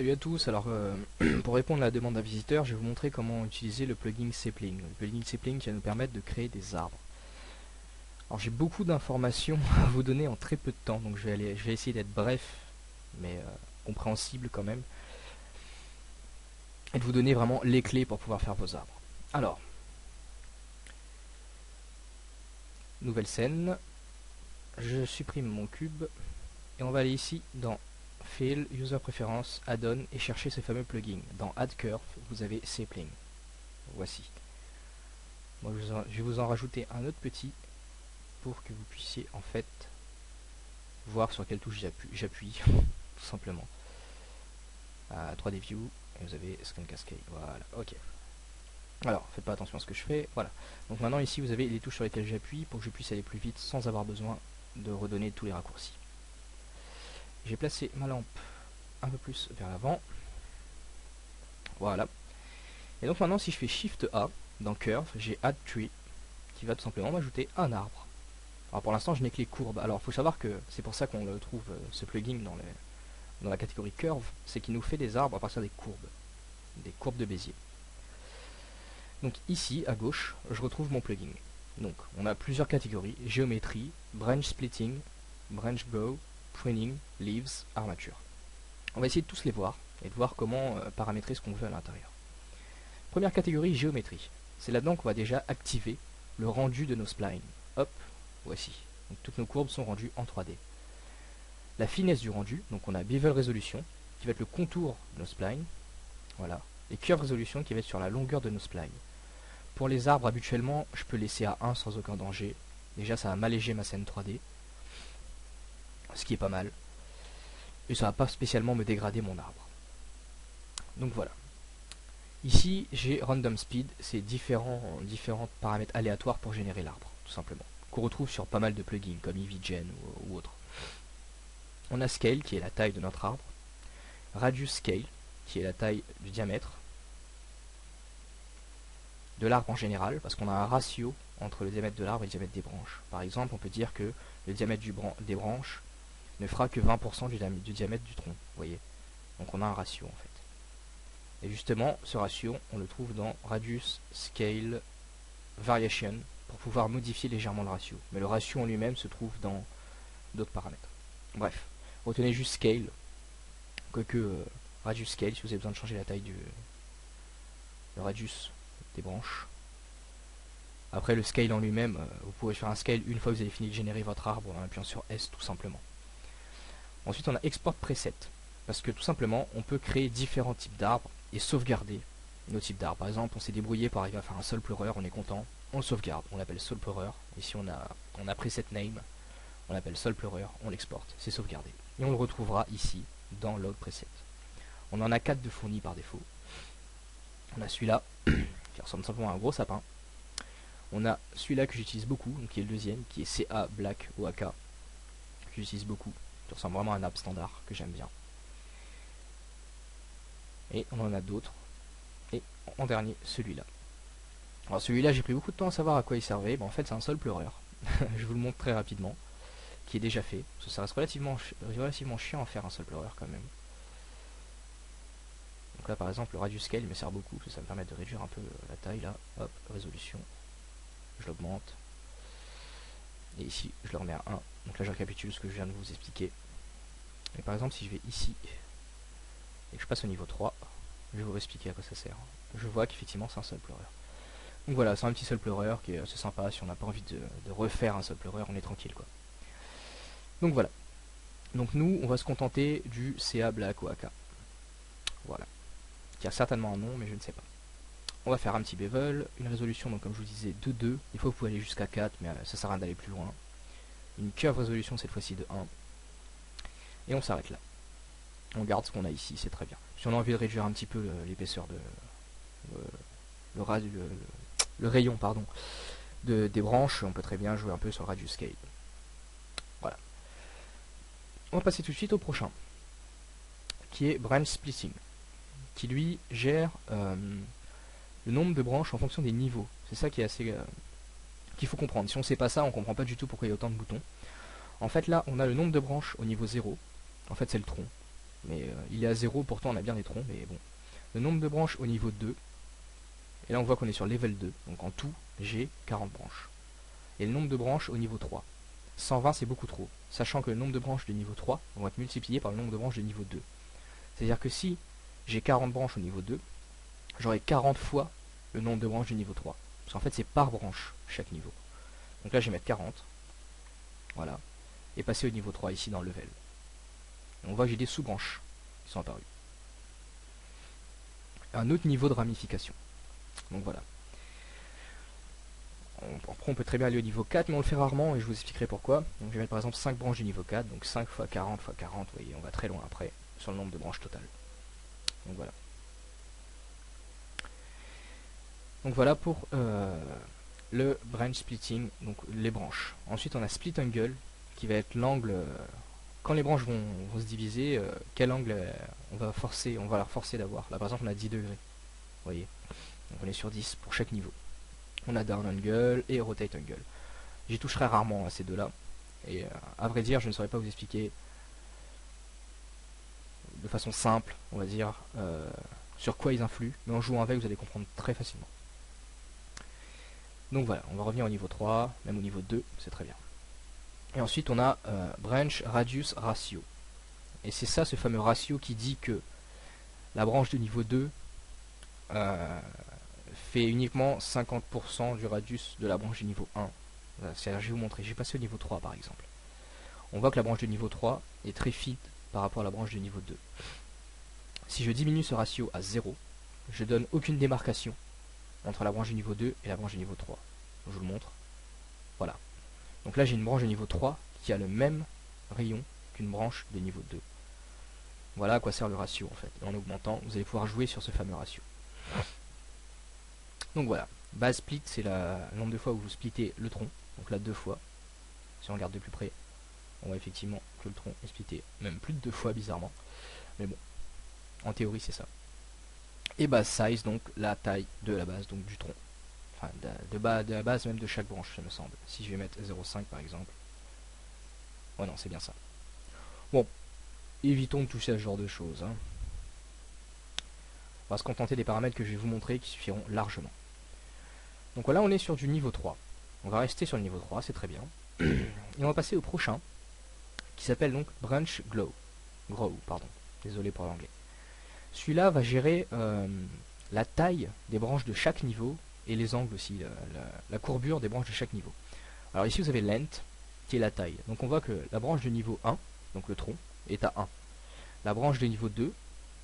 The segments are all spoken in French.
Salut à tous, alors pour répondre à la demande d'un visiteur, je vais vous montrer comment utiliser le plugin Sapling. Le plugin Sapling qui va nous permettre de créer des arbres. Alors j'ai beaucoup d'informations à vous donner en très peu de temps, donc je vais essayer d'être bref, mais compréhensible quand même, et de vous donner vraiment les clés pour pouvoir faire vos arbres. Alors, nouvelle scène, je supprime mon cube, et on va aller ici dans Fill, User Preference, Add-on et chercher ce fameux plugin. Dans Add Curve, vous avez Sapling. Voici. Moi, je vais vous en rajouter un autre petit pour que vous puissiez en fait voir sur quelle touche j'appuie, tout simplement. 3D View, et vous avez Scan Cascade. Voilà, ok. Alors, faites pas attention à ce que je fais. Voilà. Donc maintenant, ici, vous avez les touches sur lesquelles j'appuie pour que je puisse aller plus vite sans avoir besoin de redonner tous les raccourcis. J'ai placé ma lampe un peu plus vers l'avant. Voilà. Et donc maintenant, si je fais Shift A dans Curve, j'ai Add Tree qui va tout simplement m'ajouter un arbre. Alors pour l'instant, je n'ai que les courbes. Alors il faut savoir que c'est pour ça qu'on le trouve, ce plugin, dans la catégorie Curve, c'est qu'il nous fait des arbres à partir des courbes de Bézier. Donc ici, à gauche, je retrouve mon plugin. Donc on a plusieurs catégories: géométrie, branch splitting, branch grow, pruning, leaves, armature. On va essayer de tous les voir et de voir comment paramétrer ce qu'on veut à l'intérieur. Première catégorie, géométrie. C'est là-dedans qu'on va déjà activer le rendu de nos splines. Hop, voici. Donc, toutes nos courbes sont rendues en 3D. La finesse du rendu, donc on a Bevel Resolution, qui va être le contour de nos splines. Voilà. Et Curve Resolution, qui va être sur la longueur de nos splines. Pour les arbres, habituellement, je peux laisser à 1 sans aucun danger. Déjà, ça va m'alléger ma scène 3D. Ce qui est pas mal. Et ça va pas spécialement me dégrader mon arbre. Donc voilà. Ici, j'ai Random Speed, c'est différents paramètres aléatoires pour générer l'arbre, tout simplement, qu'on retrouve sur pas mal de plugins, comme EVGen ou autres. On a Scale, qui est la taille de notre arbre, Radius Scale, qui est la taille du diamètre de l'arbre en général, parce qu'on a un ratio entre le diamètre de l'arbre et le diamètre des branches. Par exemple, on peut dire que le diamètre des branches ne fera que 20% du diamètre du tronc, vous voyez. Donc on a un ratio, en fait. Et justement, ce ratio, on le trouve dans Radius Scale Variation, pour pouvoir modifier légèrement le ratio. Mais le ratio en lui-même se trouve dans d'autres paramètres. Bref, retenez juste Scale, quoique Radius Scale, si vous avez besoin de changer la taille le radius des branches. Après, le Scale en lui-même, vous pouvez faire un Scale une fois que vous avez fini de générer votre arbre en appuyant sur S, tout simplement. Ensuite, on a Export Preset, parce que tout simplement, on peut créer différents types d'arbres et sauvegarder nos types d'arbres. Par exemple, on s'est débrouillé pour arriver à faire un sol pleureur, on est content, on le sauvegarde, on l'appelle sol pleureur. Ici on a preset name, on l'appelle sol pleureur, on l'exporte, c'est sauvegardé. Et on le retrouvera ici dans log preset. On en a 4 de fournis par défaut. On a celui-là, qui ressemble simplement à un gros sapin. On a celui-là que j'utilise beaucoup, donc qui est le deuxième, qui est CA Black OAK, que j'utilise beaucoup, qui ressemble vraiment à un arbre standard, que j'aime bien. Et on en a d'autres. Et en dernier, celui-là. Alors celui-là, j'ai pris beaucoup de temps à savoir à quoi il servait. En fait, c'est un sol pleureur. Je vous le montre très rapidement, qui est déjà fait. Parce que ça reste relativement chiant à faire un sol pleureur quand même. Donc là, par exemple, le radius scale me sert beaucoup, parce que ça me permet de réduire un peu la taille. Là, hop, résolution. Je l'augmente. Et ici, je le remets à 1. Donc là, je récapitule ce que je viens de vous expliquer. Et par exemple, si je vais ici et que je passe au niveau 3, je vais vous expliquer à quoi ça sert. Je vois qu'effectivement, c'est un sol pleureur. Donc voilà, c'est un petit sol pleureur qui est assez sympa. Si on n'a pas envie de refaire un sol pleureur, on est tranquille, quoi. Donc voilà. Donc nous, on va se contenter du CA Black OAK. Voilà. Qui a certainement un nom, mais je ne sais pas. On va faire un petit bevel, une résolution, donc comme je vous disais, de 2. Des fois, vous pouvez aller jusqu'à 4, mais ça sert à rien d'aller plus loin. Une curve résolution, cette fois-ci, de 1. Et on s'arrête là. On garde ce qu'on a ici, c'est très bien. Si on a envie de réduire un petit peu l'épaisseur de... le rayon, pardon, des branches, on peut très bien jouer un peu sur le radius scale. Voilà. On va passer tout de suite au prochain, qui est branch splitting, qui lui gère le nombre de branches en fonction des niveaux. C'est ça qui est assez qu'il faut comprendre. Si on ne sait pas ça, on ne comprend pas du tout pourquoi il y a autant de boutons. En fait, là, on a le nombre de branches au niveau 0. En fait, c'est le tronc. Mais il est à 0, pourtant on a bien des troncs, mais bon. Le nombre de branches au niveau 2, et là on voit qu'on est sur level 2, donc en tout j'ai 40 branches. Et le nombre de branches au niveau 3. 120 c'est beaucoup trop, sachant que le nombre de branches de niveau 3 vont être multipliés par le nombre de branches de niveau 2. C'est-à-dire que si j'ai 40 branches au niveau 2, j'aurai 40 fois le nombre de branches du niveau 3. Parce qu'en fait c'est par branche chaque niveau. Donc là je vais mettre 40. Voilà. Et passer au niveau 3 ici dans le level. Et on voit que j'ai des sous-branches qui sont apparues. Un autre niveau de ramification. Donc voilà. Après on peut très bien aller au niveau 4, mais on le fait rarement et je vous expliquerai pourquoi. Donc je vais mettre par exemple 5 branches du niveau 4, donc 5 fois 40 fois 40, vous voyez, on va très loin après sur le nombre de branches totales. Donc voilà. Donc voilà pour le branch splitting, donc les branches. Ensuite on a split angle, qui va être l'angle, quand les branches vont se diviser, quel angle on va leur forcer d'avoir. Là par exemple on a 10 degrés, vous voyez. Donc on est sur 10 pour chaque niveau. On a down angle et rotate angle. J'y toucherai rarement à ces deux-là. Et à vrai dire, je ne saurais pas vous expliquer de façon simple, on va dire, sur quoi ils influent. Mais en jouant avec, vous allez comprendre très facilement. Donc voilà, on va revenir au niveau 3, même au niveau 2, c'est très bien. Et ensuite, on a branch radius ratio. Et c'est ça, ce fameux ratio qui dit que la branche de niveau 2 fait uniquement 50% du radius de la branche du niveau 1. Je vais vous montrer, j'ai passé au niveau 3 par exemple. On voit que la branche du niveau 3 est très fine par rapport à la branche du niveau 2. Si je diminue ce ratio à 0, je donne aucune démarcation entre la branche du niveau 2 et la branche du niveau 3. Je vous le montre. Voilà. Donc là j'ai une branche de niveau 3 qui a le même rayon qu'une branche de niveau 2. Voilà à quoi sert le ratio en fait. Et en augmentant, vous allez pouvoir jouer sur ce fameux ratio. Donc voilà, base split c'est le nombre de fois où vous splittez le tronc, donc là 2 fois. Si on regarde de plus près, on voit effectivement que le tronc est splitté même plus de 2 fois bizarrement. Mais bon, en théorie c'est ça. Et base size, donc la taille de la base, donc du tronc. Enfin de la base même de chaque branche, ça me semble. Si je vais mettre 0,5 par exemple. Ouais non, c'est bien ça. Bon, évitons de toucher à ce genre de choses. Hein. On va se contenter des paramètres que je vais vous montrer qui suffiront largement. Donc voilà, on est sur du niveau 3. On va rester sur le niveau 3, c'est très bien. Et on va passer au prochain, qui s'appelle donc Branch Grow, pardon. Désolé pour l'anglais. Celui-là va gérer la taille des branches de chaque niveau et les angles aussi, la courbure des branches de chaque niveau. Alors ici vous avez length, qui est la taille. Donc on voit que la branche de niveau 1, donc le tronc, est à 1. La branche de niveau 2,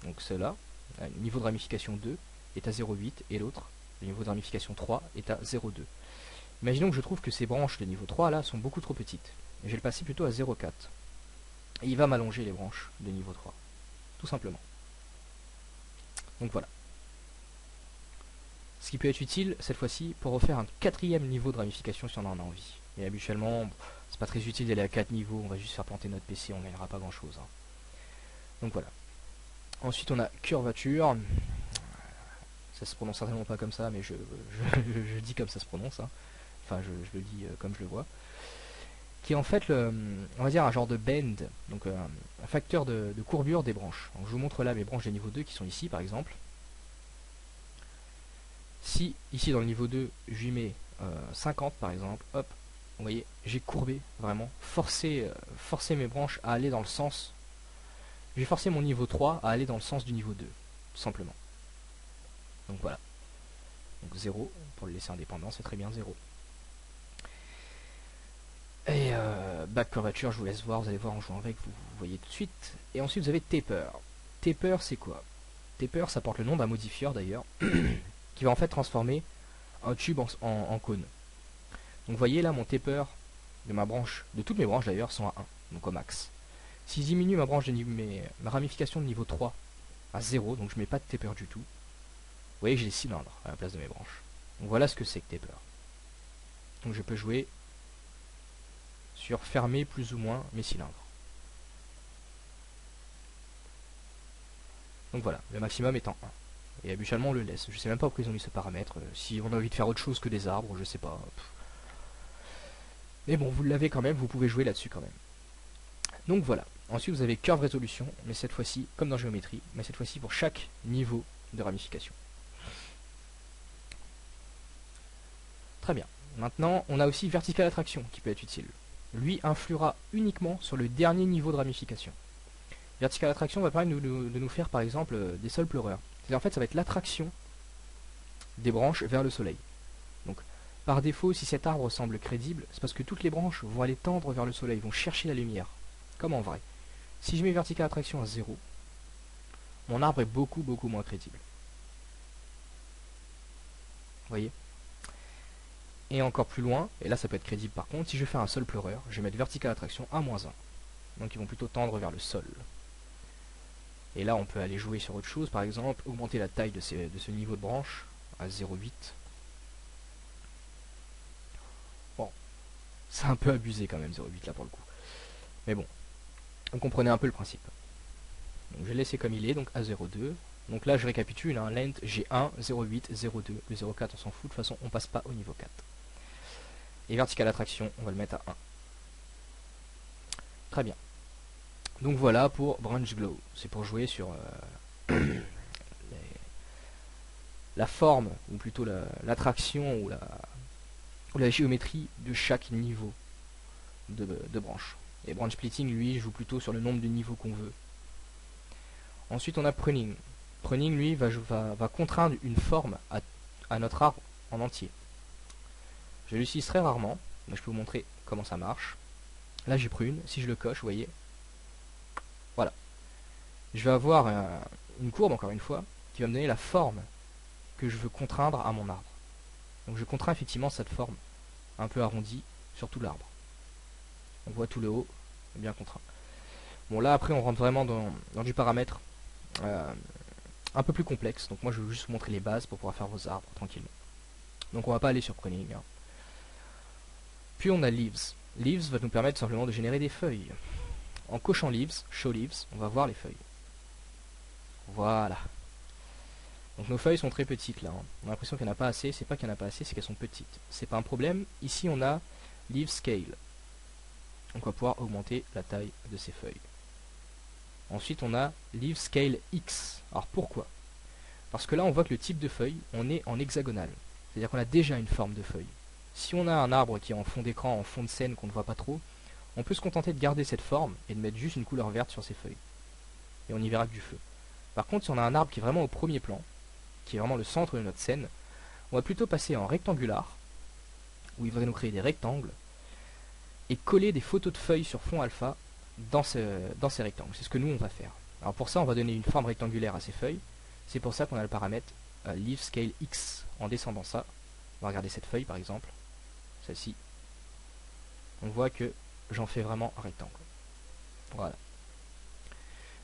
donc celle-là, le niveau de ramification 2, est à 0,8 et l'autre, le niveau de ramification 3, est à 0,2. Imaginons que je trouve que ces branches de niveau 3 là sont beaucoup trop petites. Et je vais le passer plutôt à 0,4. Et il va m'allonger les branches de niveau 3. Tout simplement. Donc voilà. Ce qui peut être utile cette fois-ci pour refaire un 4e niveau de ramification si on en a envie. Et habituellement, c'est pas très utile d'aller à 4 niveaux, on va juste faire planter notre PC, on gagnera pas grand chose. Hein. Donc voilà. Ensuite on a curvature. Ça se prononce certainement pas comme ça, mais je dis comme ça se prononce. Hein. Enfin je le dis comme je le vois. Qui est en fait, on va dire un genre de bend, donc un facteur de courbure des branches. Donc, je vous montre là mes branches de niveau 2 qui sont ici par exemple. Si ici dans le niveau 2 je lui mets 50 par exemple, hop, vous voyez, j'ai courbé vraiment, forcé mes branches à aller dans le sens, j'ai forcé mon niveau 3 à aller dans le sens du niveau 2, tout simplement. Donc voilà, donc 0, pour le laisser indépendant c'est très bien 0. Et back curvature, je vous laisse voir, vous allez voir en jouant avec, vous voyez tout de suite. Et ensuite vous avez taper. Taper c'est quoi? Taper ça porte le nom d'un modifieur d'ailleurs, qui va en fait transformer un tube en cône. Donc vous voyez là mon taper de ma branche, de toutes mes branches d'ailleurs, sont à 1, donc au max. Si je diminue ma branche ma ramification de niveau 3 à 0, donc je mets pas de taper du tout, vous voyez que j'ai des cylindres à la place de mes branches. Donc voilà ce que c'est que taper. Donc je peux jouer sur fermer plus ou moins mes cylindres. Donc voilà, le maximum étant 1. Et habituellement on le laisse. Je sais même pas pourquoi ils ont mis ce paramètre. Si on a envie de faire autre chose que des arbres, je sais pas. Mais bon, vous l'avez quand même, vous pouvez jouer là-dessus quand même. Donc voilà. Ensuite vous avez Curve Résolution, mais cette fois-ci, comme dans Géométrie, mais cette fois-ci pour chaque niveau de ramification. Très bien. Maintenant, on a aussi Vertical Attraction qui peut être utile. Lui influera uniquement sur le dernier niveau de ramification. Vertical Attraction va permettre de nous faire par exemple des sols pleureurs. C'est en fait ça va être l'attraction des branches vers le soleil. Donc par défaut, si cet arbre semble crédible, c'est parce que toutes les branches vont aller tendre vers le soleil, vont chercher la lumière, comme en vrai. Si je mets Vertical Attraction à 0, mon arbre est beaucoup moins crédible. Vous voyez? Et encore plus loin, et là ça peut être crédible par contre, si je fais un sol pleureur, je vais mettre Vertical Attraction à -1. Donc ils vont plutôt tendre vers le sol. Et là on peut aller jouer sur autre chose, par exemple augmenter la taille de ce niveau de branche à 0,8. Bon, c'est un peu abusé quand même 0,8 là pour le coup. Mais bon, vous comprenez un peu le principe. Donc je vais le laisser comme il est, donc à 0,2. Donc là je récapitule, hein, length j'ai 1, 0,8, 0,2, le 0,4 on s'en fout, de toute façon on passe pas au niveau 4. Et Vertical Attraction, on va le mettre à 1. Très bien. Donc voilà pour Branch Glow. C'est pour jouer sur la forme, ou plutôt l'attraction ou la géométrie de chaque niveau de branche. Et Branch Splitting, lui, joue plutôt sur le nombre de niveaux qu'on veut. Ensuite, on a Pruning. Pruning, lui, va contraindre une forme à notre arbre en entier. Je l'utilise très rarement, mais je peux vous montrer comment ça marche. Là, j'ai prune. Si je le coche, vous voyez, voilà. Je vais avoir une courbe, encore une fois, qui va me donner la forme que je veux contraindre à mon arbre. Donc je contrains effectivement cette forme un peu arrondie sur tout l'arbre. On voit tout le haut, bien contraint. Bon là après on rentre vraiment dans du paramètre un peu plus complexe. Donc moi je vais juste vous montrer les bases pour pouvoir faire vos arbres tranquillement. Donc on va pas aller sur Pruning. Hein. Puis on a Leaves. Leaves va nous permettre simplement de générer des feuilles. En cochant Leaves, Show Leaves, on va voir les feuilles. Voilà. Donc nos feuilles sont très petites là. Hein. On a l'impression qu'il n'y en a pas assez. C'est pas qu'il n'y en a pas assez, c'est qu'elles sont petites. C'est pas un problème. Ici on a Leaf Scale. Donc on va pouvoir augmenter la taille de ces feuilles. Ensuite on a Leaf Scale X. Alors pourquoi? Parce que là on voit que le type de feuille, on est en hexagonal. C'est-à-dire qu'on a déjà une forme de feuille. Si on a un arbre qui est en fond d'écran, en fond de scène qu'on ne voit pas trop, on peut se contenter de garder cette forme et de mettre juste une couleur verte sur ces feuilles. Et on y verra que du feu. Par contre si on a un arbre qui est vraiment au premier plan, qui est vraiment le centre de notre scène, on va plutôt passer en rectangular, où il va nous créer des rectangles, et coller des photos de feuilles sur fond alpha dans ces rectangles. C'est ce que nous on va faire. Alors pour ça on va donner une forme rectangulaire à ces feuilles, c'est pour ça qu'on a le paramètre Leaf Scale X. En descendant ça, on va regarder cette feuille par exemple, celle-ci, on voit que j'en fais vraiment un rectangle. Voilà.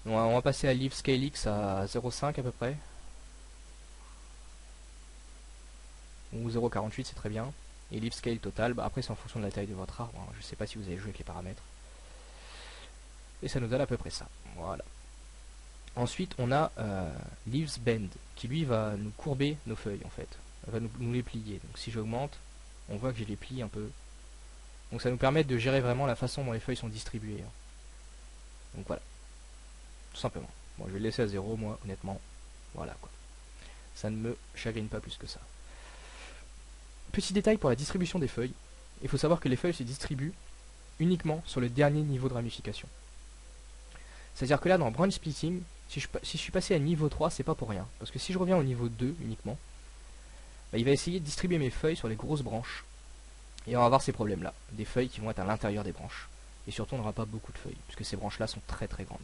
Donc on va passer à Leaf Scale X à 0,5 à peu près, ou 0,48 c'est très bien. Et Leaf Scale Total, bah après c'est en fonction de la taille de votre arbre, hein. Je sais pas si vous avez joué avec les paramètres. Et ça nous donne à peu près ça, voilà. Ensuite on a Leaves Bend, qui lui va nous courber nos feuilles en fait, va nous les plier. Donc si j'augmente, on voit que je les plie un peu. Donc ça nous permet de gérer vraiment la façon dont les feuilles sont distribuées. Hein. Donc voilà, tout simplement. Bon je vais le laisser à 0 moi honnêtement, voilà quoi. Ça ne me chagrine pas plus que ça. Petit détail pour la distribution des feuilles, il faut savoir que les feuilles se distribuent uniquement sur le dernier niveau de ramification. C'est-à-dire que là dans Branch Splitting, si je suis passé à niveau 3, c'est pas pour rien. Parce que si je reviens au niveau 2 uniquement, bah, il va essayer de distribuer mes feuilles sur les grosses branches. Et on va avoir ces problèmes-là. Des feuilles qui vont être à l'intérieur des branches. Et surtout on n'aura pas beaucoup de feuilles, puisque ces branches-là sont très très grandes.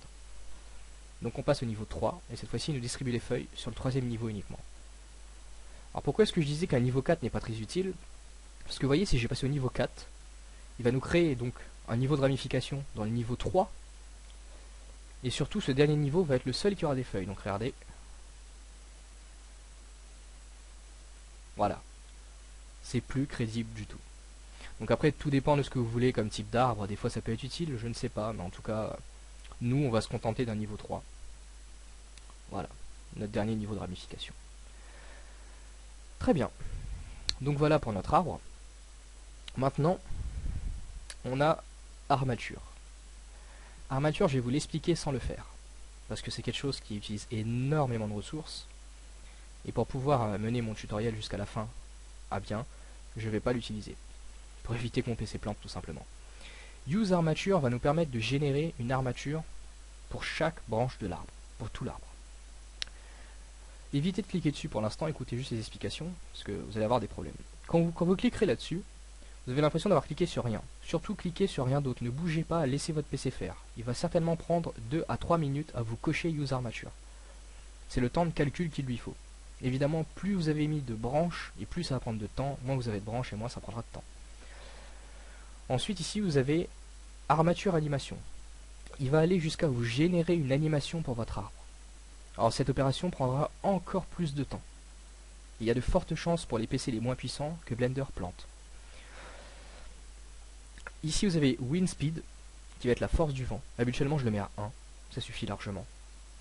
Donc on passe au niveau 3, et cette fois-ci il nous distribue les feuilles sur le troisième niveau uniquement. Alors pourquoi est-ce que je disais qu'un niveau 4 n'est pas très utile? Parce que vous voyez, si j'ai passé au niveau 4, il va nous créer donc un niveau de ramification dans le niveau 3. Et surtout, ce dernier niveau va être le seul qui aura des feuilles. Donc regardez. Voilà. C'est plus crédible du tout. Donc après, tout dépend de ce que vous voulez comme type d'arbre. Des fois, ça peut être utile, je ne sais pas. Mais en tout cas, nous, on va se contenter d'un niveau 3. Voilà. Notre dernier niveau de ramification. Très bien. Donc voilà pour notre arbre. Maintenant, on a armature. Armature, je vais vous l'expliquer sans le faire, parce que c'est quelque chose qui utilise énormément de ressources, et pour pouvoir mener mon tutoriel jusqu'à la fin à bien, je ne vais pas l'utiliser, pour éviter que mon PC plante tout simplement. Use Armature va nous permettre de générer une armature pour chaque branche de l'arbre, pour tout l'arbre. Évitez de cliquer dessus pour l'instant, écoutez juste les explications, parce que vous allez avoir des problèmes. Quand vous cliquerez là-dessus, vous avez l'impression d'avoir cliqué sur rien. Surtout cliquez sur rien d'autre, ne bougez pas, laissez votre PC faire. Il va certainement prendre 2 à 3 minutes à vous cocher Use Armature. C'est le temps de calcul qu'il lui faut. Évidemment, plus vous avez mis de branches, et plus ça va prendre de temps, moins vous avez de branches et moins ça prendra de temps. Ensuite ici vous avez Armature Animation. Il va aller jusqu'à vous générer une animation pour votre arbre. Alors cette opération prendra encore plus de temps. Il y a de fortes chances pour les PC les moins puissants que Blender plante. Ici vous avez Wind Speed, qui va être la force du vent. Habituellement je le mets à 1, ça suffit largement.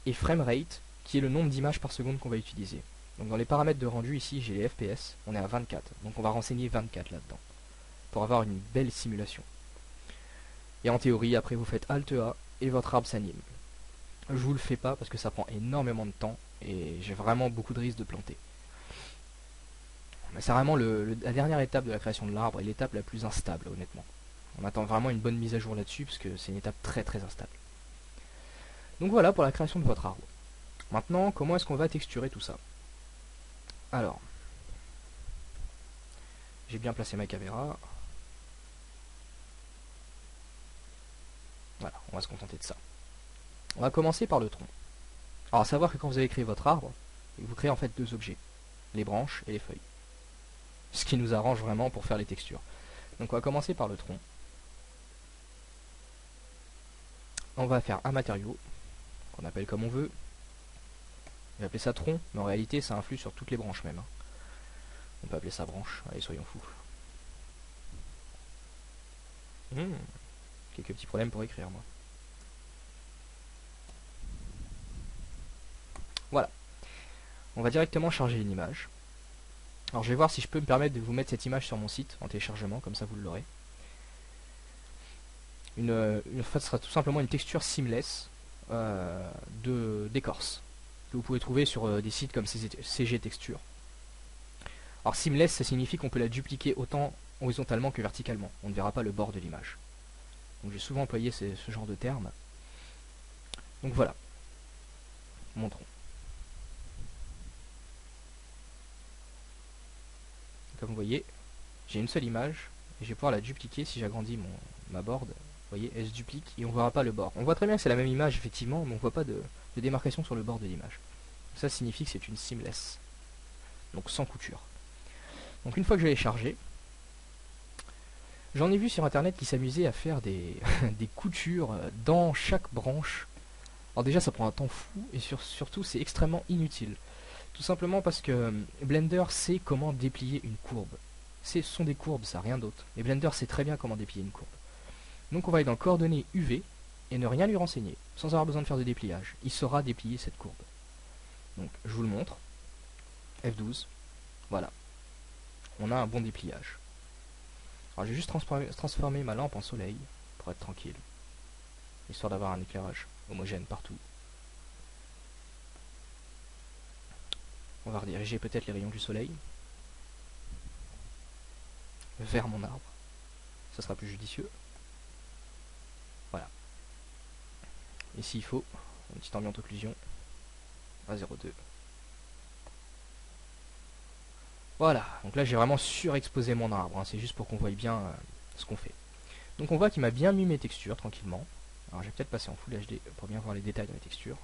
Et Frame Rate, qui est le nombre d'images par seconde qu'on va utiliser. Donc dans les paramètres de rendu ici j'ai les FPS, on est à 24. Donc on va renseigner 24 là-dedans, pour avoir une belle simulation. Et en théorie, après vous faites Alt A et votre arbre s'anime. Je vous le fais pas parce que ça prend énormément de temps et j'ai vraiment beaucoup de risques de planter. Mais c'est vraiment la dernière étape de la création de l'arbre et l'étape la plus instable honnêtement. On attend vraiment une bonne mise à jour là-dessus parce que c'est une étape très très instable. Donc voilà pour la création de votre arbre. Maintenant, comment est-ce qu'on va texturer tout ça? Alors, j'ai bien placé ma caméra. Voilà, on va se contenter de ça. On va commencer par le tronc. Alors à savoir que quand vous avez créé votre arbre, vous créez en fait deux objets, les branches et les feuilles. Ce qui nous arrange vraiment pour faire les textures. Donc on va commencer par le tronc. On va faire un matériau, qu'on appelle comme on veut. On va appeler ça tronc, mais en réalité ça influe sur toutes les branches même. On peut appeler ça branche, allez soyons fous. Quelques petits problèmes pour écrire moi. Voilà. On va directement charger une image. Alors je vais voir si je peux me permettre de vous mettre cette image sur mon site en téléchargement, comme ça vous l'aurez. En fait, ce sera tout simplement une texture seamless d'écorce que vous pouvez trouver sur des sites comme CG Texture. Alors seamless, ça signifie qu'on peut la dupliquer autant horizontalement que verticalement. On ne verra pas le bord de l'image. Donc j'ai souvent employé ce genre de terme. Donc voilà. Montrons. Comme vous voyez, j'ai une seule image et je vais pouvoir la dupliquer si j'agrandis ma board. Vous voyez, elle se duplique et on ne verra pas le bord. On voit très bien que c'est la même image effectivement, mais on ne voit pas de démarcation sur le bord de l'image. Ça signifie que c'est une seamless. Donc sans couture. Donc une fois que je l'ai chargé, j'en ai vu sur internet qui s'amusaient à faire des coutures dans chaque branche. Alors déjà ça prend un temps fou et surtout c'est extrêmement inutile. Tout simplement parce que Blender sait comment déplier une courbe. Ce sont des courbes, ça, rien d'autre. Et Blender sait très bien comment déplier une courbe. Donc on va aller dans coordonnées UV et ne rien lui renseigner, sans avoir besoin de faire de dépliage. Il saura déplier cette courbe. Donc je vous le montre. F12. Voilà. On a un bon dépliage. Alors j'ai juste transformé ma lampe en soleil pour être tranquille. Histoire d'avoir un éclairage homogène partout. On va rediriger peut-être les rayons du soleil vers mon arbre. Ça sera plus judicieux. Voilà. Et s'il faut, une petite ambiante occlusion à 0,2. Voilà, donc là j'ai vraiment surexposé mon arbre, hein. C'est juste pour qu'on voie bien ce qu'on fait. Donc on voit qu'il m'a bien mis mes textures tranquillement. Alors je vais peut-être passer en Full HD pour bien voir les détails de mes textures.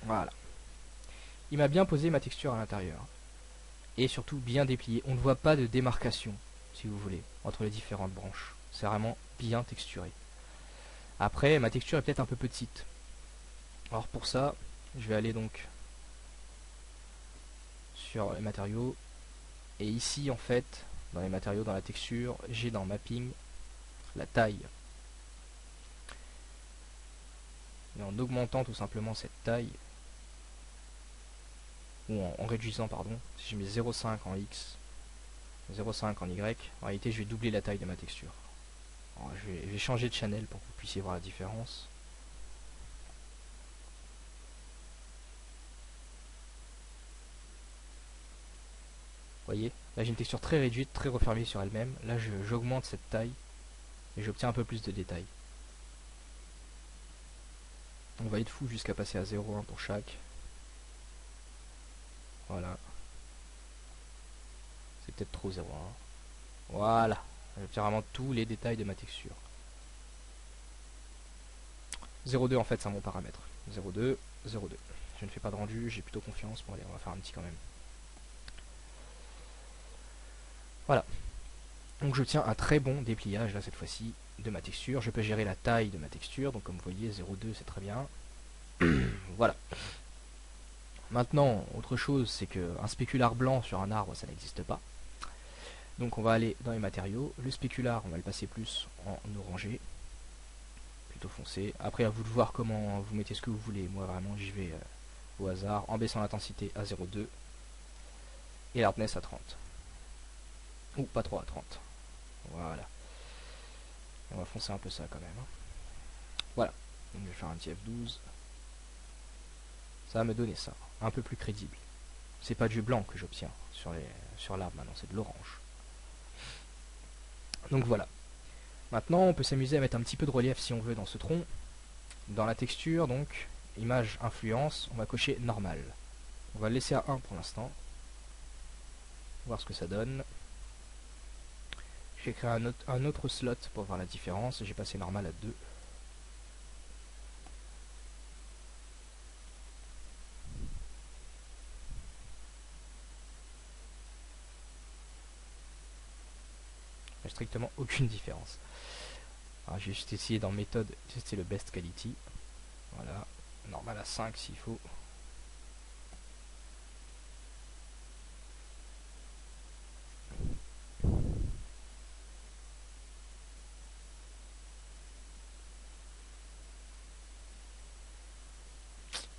Voilà. Il m'a bien posé ma texture à l'intérieur. Et surtout bien déplié. On ne voit pas de démarcation, si vous voulez, entre les différentes branches. C'est vraiment bien texturé. Après, ma texture est peut-être un peu petite. Alors pour ça, je vais aller donc sur les matériaux. Et ici, en fait, dans les matériaux, dans la texture, j'ai dans Mapping la taille. Et en augmentant tout simplement cette taille, ou en réduisant, pardon, si je mets 0,5 en X, 0,5 en Y, en réalité je vais doubler la taille de ma texture. Alors, je vais changer de channel pour que vous puissiez voir la différence. Vous voyez, là j'ai une texture très réduite, très refermée sur elle-même. Là j'augmente cette taille et j'obtiens un peu plus de détails. On va être fou jusqu'à passer à 0,1 pour chaque. Voilà. C'est peut-être trop 0,1. Voilà. J'obtiens vraiment tous les détails de ma texture. 0,2 en fait c'est mon paramètre. 0,2, 0,2. Je ne fais pas de rendu, j'ai plutôt confiance. Bon allez, on va faire un petit quand même. Voilà. Donc je tiens un très bon dépliage là cette fois-ci de ma texture. Je peux gérer la taille de ma texture. Donc comme vous voyez 0,2 c'est très bien. Voilà. Maintenant, autre chose, c'est qu'un spécular blanc sur un arbre, ça n'existe pas. Donc on va aller dans les matériaux. Le spécular, on va le passer plus en orangé. Plutôt foncé. Après, à vous de voir comment vous mettez ce que vous voulez. Moi, vraiment, j'y vais au hasard, en baissant l'intensité à 0,2. Et l'hardness à 30. Ou pas trop à 30. Voilà. On va foncer un peu ça quand même. Voilà. Donc je vais faire un petit F12. Ça va me donner ça. Un peu plus crédible. C'est pas du blanc que j'obtiens sur l'arbre maintenant, c'est de l'orange. Donc voilà. Maintenant, on peut s'amuser à mettre un petit peu de relief si on veut dans ce tronc. Dans la texture, donc, image influence, on va cocher normal. On va le laisser à 1 pour l'instant. Voir ce que ça donne. J'ai créé un autre slot pour voir la différence. J'ai passé normal à 2. Il n'y a strictement aucune différence. J'ai juste essayé dans méthode tester le best quality. Voilà, normal à 5 s'il faut.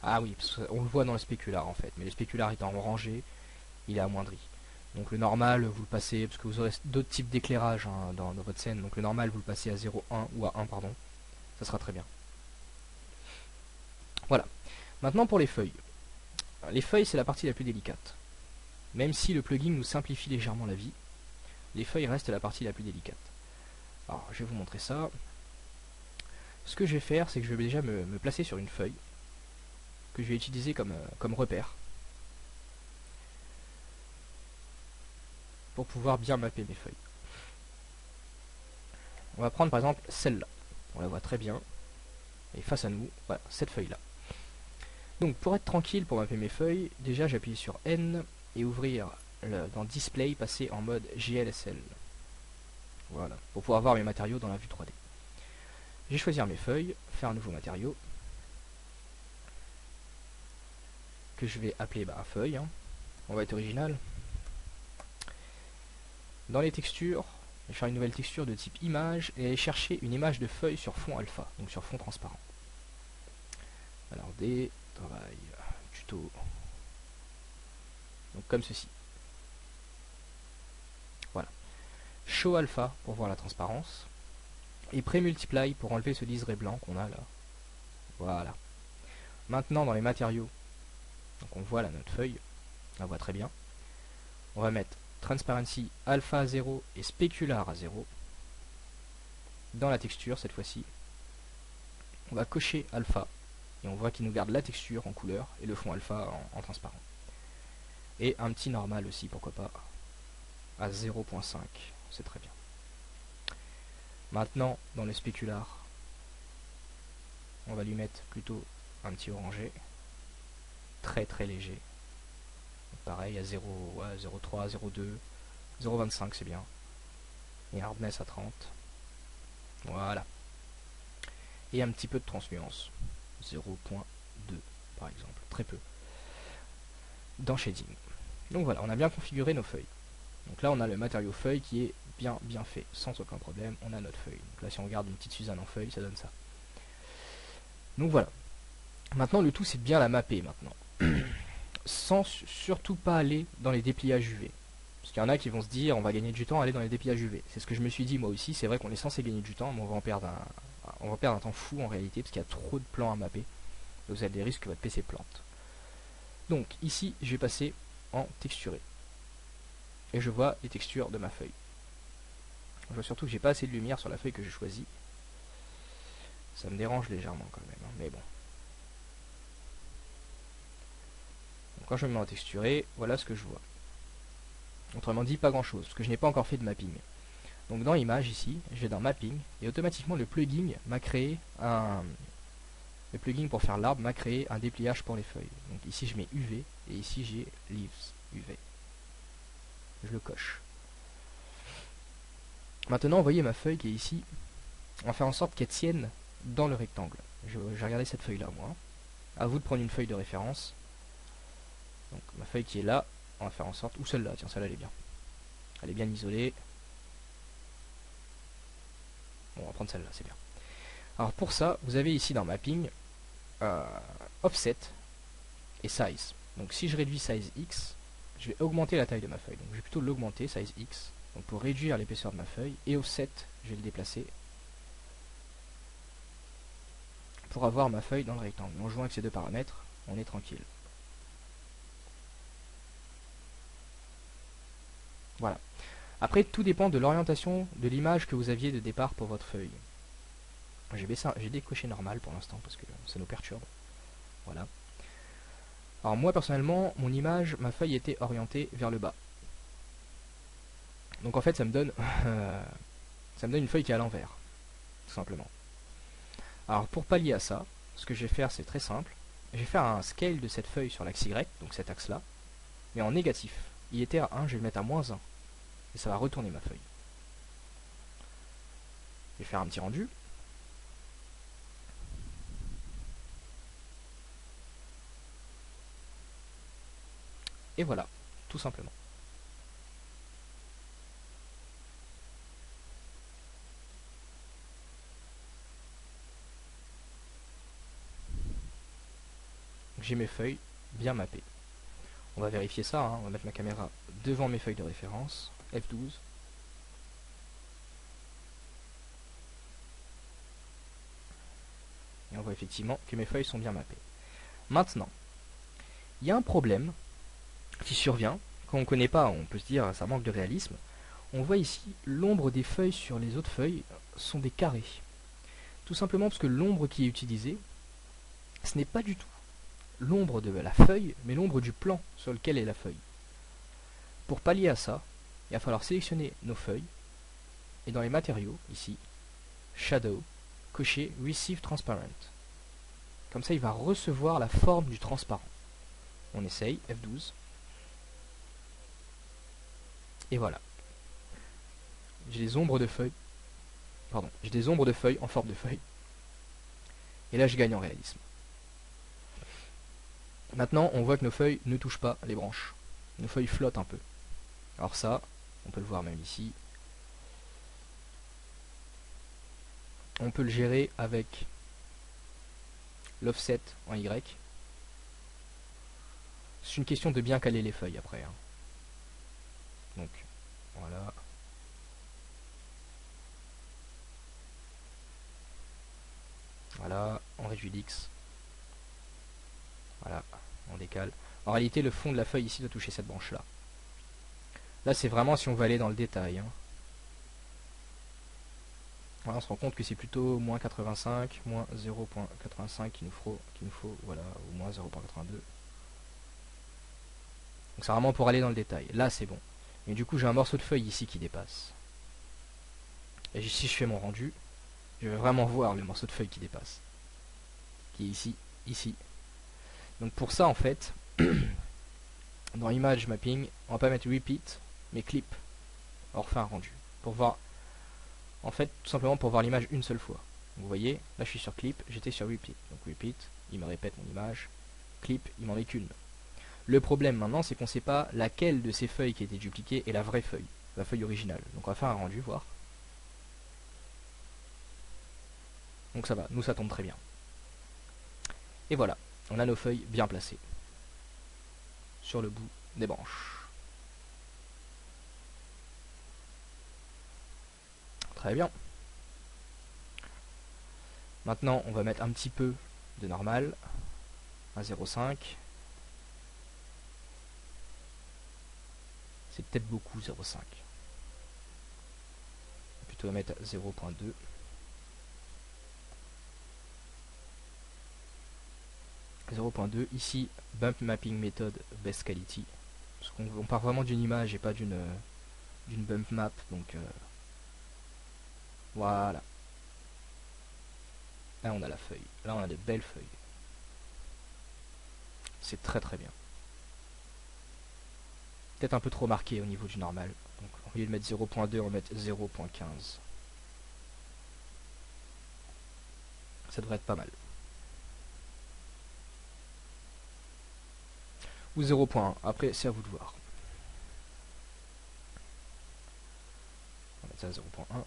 Ah oui, parce on le voit dans le spécular en fait, mais le spécular étant orangé, il est amoindri. Donc le normal, vous le passez, parce que vous aurez d'autres types d'éclairage hein, dans votre scène, donc le normal, vous le passez à 0,1 ou à 1, pardon. Ça sera très bien. Voilà. Maintenant pour les feuilles. Les feuilles, c'est la partie la plus délicate. Même si le plugin nous simplifie légèrement la vie, les feuilles restent la partie la plus délicate. Alors, je vais vous montrer ça. Ce que je vais faire, c'est que je vais déjà me placer sur une feuille que je vais utiliser comme repère pour pouvoir bien mapper mes feuilles. On va prendre par exemple celle-là. On la voit très bien. Et face à nous, voilà, cette feuille-là. Donc pour être tranquille, pour mapper mes feuilles, déjà j'appuie sur N et ouvrir dans Display, passer en mode GLSL. Voilà, pour pouvoir voir mes matériaux dans la vue 3D. Je vais choisir mes feuilles, faire un nouveau matériau, que je vais appeler feuille. Hein. On va être original. Dans les textures, je vais faire une nouvelle texture de type image et aller chercher une image de feuille sur fond alpha, donc sur fond transparent. Alors des travail tuto, donc comme ceci. Voilà. Show alpha pour voir la transparence et pré-multiply pour enlever ce liseré blanc qu'on a là. Voilà. Maintenant dans les matériaux, donc on voit là notre feuille, on la voit très bien. On va mettre transparency alpha à 0 et specular à 0. Dans la texture cette fois-ci, on va cocher alpha et on voit qu'il nous garde la texture en couleur et le fond alpha en transparent. Et un petit normal aussi, pourquoi pas, à 0.5, c'est très bien. Maintenant, dans le spécular, on va lui mettre plutôt un petit orangé, très très léger. Pareil à 0, ouais, 0.3, 0.2, 0.25 c'est bien. Et hardness à 30. Voilà. Et un petit peu de transluance. 0.2 par exemple, très peu. Dans shading. Donc voilà, on a bien configuré nos feuilles. Donc là on a le matériau feuille qui est bien fait, sans aucun problème, on a notre feuille. Donc là si on regarde une petite Suzanne en feuille, ça donne ça. Donc voilà. Maintenant le tout c'est de bien la mapper maintenant. Sans surtout pas aller dans les dépliages UV. Parce qu'il y en a qui vont se dire on va gagner du temps à aller dans les dépillages UV. C'est ce que je me suis dit moi aussi, c'est vrai qu'on est censé gagner du temps, mais on va perdre un temps fou en réalité, parce qu'il y a trop de plans à mapper. Vous avez des risques que votre PC plante. Donc ici, je vais passer en texturé. Et je vois les textures de ma feuille. Je vois surtout que j'ai pas assez de lumière sur la feuille que j'ai choisie. Ça me dérange légèrement quand même, hein, mais bon. Donc quand je me mets en texturé, voilà ce que je vois. Autrement dit, pas grand chose, parce que je n'ai pas encore fait de mapping. Donc dans Image ici, je vais dans Mapping, et automatiquement le plugin m'a créé un... Le plugin pour faire l'arbre m'a créé un dépliage pour les feuilles. Donc ici je mets UV, et ici j'ai Leaves UV. Je le coche. Maintenant, vous voyez ma feuille qui est ici. On va faire en sorte qu'elle tienne dans le rectangle. J'ai regardé cette feuille là, moi. À vous de prendre une feuille de référence. Donc ma feuille qui est là, on va faire en sorte... Ou celle-là, tiens, celle-là elle est bien. Elle est bien isolée. Bon, on va prendre celle-là, c'est bien. Alors pour ça, vous avez ici dans Mapping, Offset et Size. Donc si je réduis Size X, je vais augmenter la taille de ma feuille. Donc je vais plutôt l'augmenter, Size X, donc pour réduire l'épaisseur de ma feuille. Et Offset, je vais le déplacer pour avoir ma feuille dans le rectangle. En jouant avec ces deux paramètres, on est tranquille. Voilà. Après, tout dépend de l'orientation de l'image que vous aviez de départ pour votre feuille. J'ai décoché normal pour l'instant parce que ça nous perturbe. Voilà. Alors moi personnellement, mon image, ma feuille était orientée vers le bas. Donc en fait, ça me donne une feuille qui est à l'envers, tout simplement. Alors pour pallier à ça, ce que je vais faire, c'est très simple. Je vais faire un scale de cette feuille sur l'axe Y, donc cet axe-là, mais en négatif. Il était à 1, je vais le mettre à -1. Et ça va retourner ma feuille. Je vais faire un petit rendu. Et voilà, tout simplement. J'ai mes feuilles bien mappées. On va vérifier ça, hein. On va mettre ma caméra devant mes feuilles de référence. F12. Et on voit effectivement que mes feuilles sont bien mappées. Maintenant, il y a un problème qui survient. Quand on ne connaît pas, on peut se dire ça manque de réalisme. On voit ici l'ombre des feuilles sur les autres feuilles sont des carrés. Tout simplement parce que l'ombre qui est utilisée, ce n'est pas du tout l'ombre de la feuille, mais l'ombre du plan sur lequel est la feuille. Pour pallier à ça, il va falloir sélectionner nos feuilles, et dans les matériaux, ici, Shadow, cocher Receive Transparent. Comme ça, il va recevoir la forme du transparent. On essaye, F12. Et voilà. J'ai des ombres de feuilles. Pardon, j'ai des ombres de feuilles en forme de feuilles. Et là, je gagne en réalisme. Maintenant, on voit que nos feuilles ne touchent pas les branches. Nos feuilles flottent un peu. Alors ça, on peut le voir même ici. On peut le gérer avec l'offset en Y. C'est une question de bien caler les feuilles après, hein. Donc, voilà. Voilà, on réduit l'X. Voilà, on décale. En réalité, le fond de la feuille ici doit toucher cette branche-là. Là, c'est vraiment si on veut aller dans le détail, hein. Voilà, on se rend compte que c'est plutôt moins 85, moins 0.85 qu'il nous faut, voilà, ou moins 0.82. Donc c'est vraiment pour aller dans le détail. Là, c'est bon. Et du coup, j'ai un morceau de feuille ici qui dépasse. Et si je fais mon rendu, je vais vraiment voir le morceau de feuille qui dépasse. Qui est ici, ici. Donc pour ça, en fait, dans Image Mapping, on va pas mettre Repeat, mais Clip. On refait un rendu. Pour voir, en fait, tout simplement pour voir l'image une seule fois. Donc, vous voyez, là je suis sur Clip, j'étais sur Repeat. Donc Repeat, il me répète mon image. Clip, il m'en met qu'une. Le problème maintenant, c'est qu'on ne sait pas laquelle de ces feuilles qui a été dupliquée est la vraie feuille. La feuille originale. Donc on va faire un rendu, voir. Donc ça va, nous ça tombe très bien. Et voilà, on a nos feuilles bien placées sur le bout des branches. Très bien. Maintenant, on va mettre un petit peu de normal. 1,05. C'est peut-être beaucoup 0,5. Plutôt mettre 0,2. Ici, bump mapping method best quality. Parce qu'on part vraiment d'une image et pas d'une bump map. Donc voilà. Là on a la feuille. Là on a de belles feuilles. C'est très très bien. Peut-être un peu trop marqué au niveau du normal. Donc au lieu de mettre 0.2, on va mettre 0.15. Ça devrait être pas mal. Ou 0.1. Après, c'est à vous de voir. On va mettre ça à 0.1.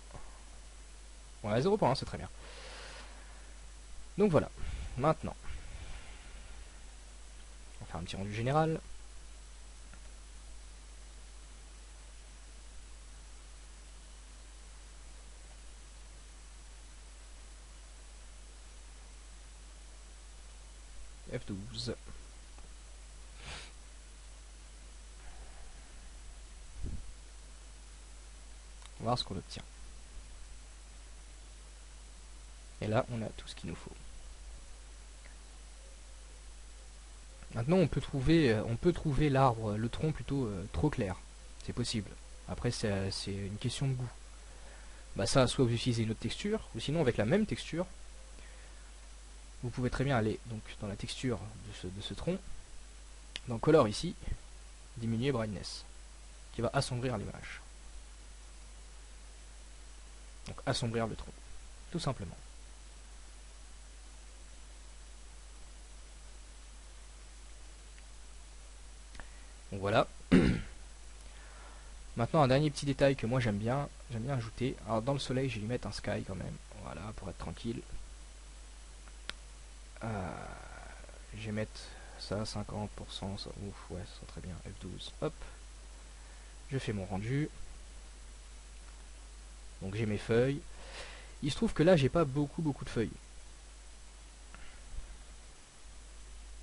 Ouais, 0.1, c'est très bien. Donc voilà. Maintenant, on va faire un petit rendu général. F12. On va voir ce qu'on obtient. Et là, on a tout ce qu'il nous faut. Maintenant, on peut trouver l'arbre, le tronc plutôt trop clair. C'est possible. Après, c'est une question de goût. Bah ça, soit vous utilisez une autre texture, ou sinon avec la même texture, vous pouvez très bien aller donc dans la texture de ce tronc, dans Color ici, diminuer Brightness, qui va assombrir l'image. Donc assombrir le tronc, tout simplement. Donc voilà. Maintenant un dernier petit détail que moi j'aime bien ajouter. Alors dans le soleil je vais lui mettre un sky quand même, voilà, pour être tranquille. Je vais mettre ça 50%, ça, ouf, ouais, ça sera très bien. F12, hop. Je fais mon rendu. Donc j'ai mes feuilles. Il se trouve que là j'ai pas beaucoup de feuilles.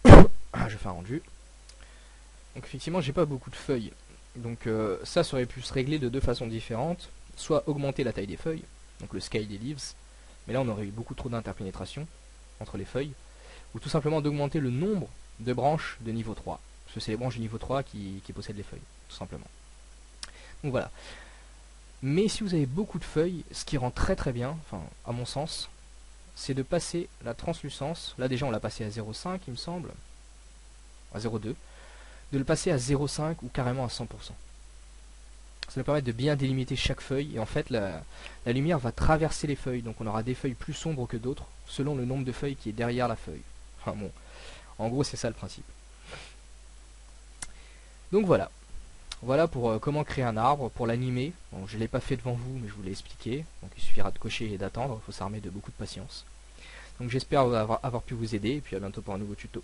Je fais un rendu. Donc effectivement j'ai pas beaucoup de feuilles. Donc ça aurait pu se régler de deux façons différentes. Soit augmenter la taille des feuilles, donc le scale des leaves. Mais là on aurait eu beaucoup trop d'interpénétration entre les feuilles. Ou tout simplement d'augmenter le nombre de branches de niveau 3. Parce que c'est les branches de niveau 3 qui possèdent les feuilles, tout simplement. Donc voilà. Mais si vous avez beaucoup de feuilles, ce qui rend très très bien, enfin à mon sens, c'est de passer la translucence. Là déjà on l'a passé à 0,5 il me semble. À 0,2. De le passer à 0,5 ou carrément à 100%. Ça va permettre de bien délimiter chaque feuille. Et en fait la lumière va traverser les feuilles. Donc on aura des feuilles plus sombres que d'autres, selon le nombre de feuilles qui est derrière la feuille. Enfin bon, en gros c'est ça le principe. Donc voilà. Voilà pour comment créer un arbre, pour l'animer. Bon, je ne l'ai pas fait devant vous, mais je vous l'ai expliqué. Donc il suffira de cocher et d'attendre, il faut s'armer de beaucoup de patience. Donc j'espère avoir pu vous aider, et puis à bientôt pour un nouveau tuto.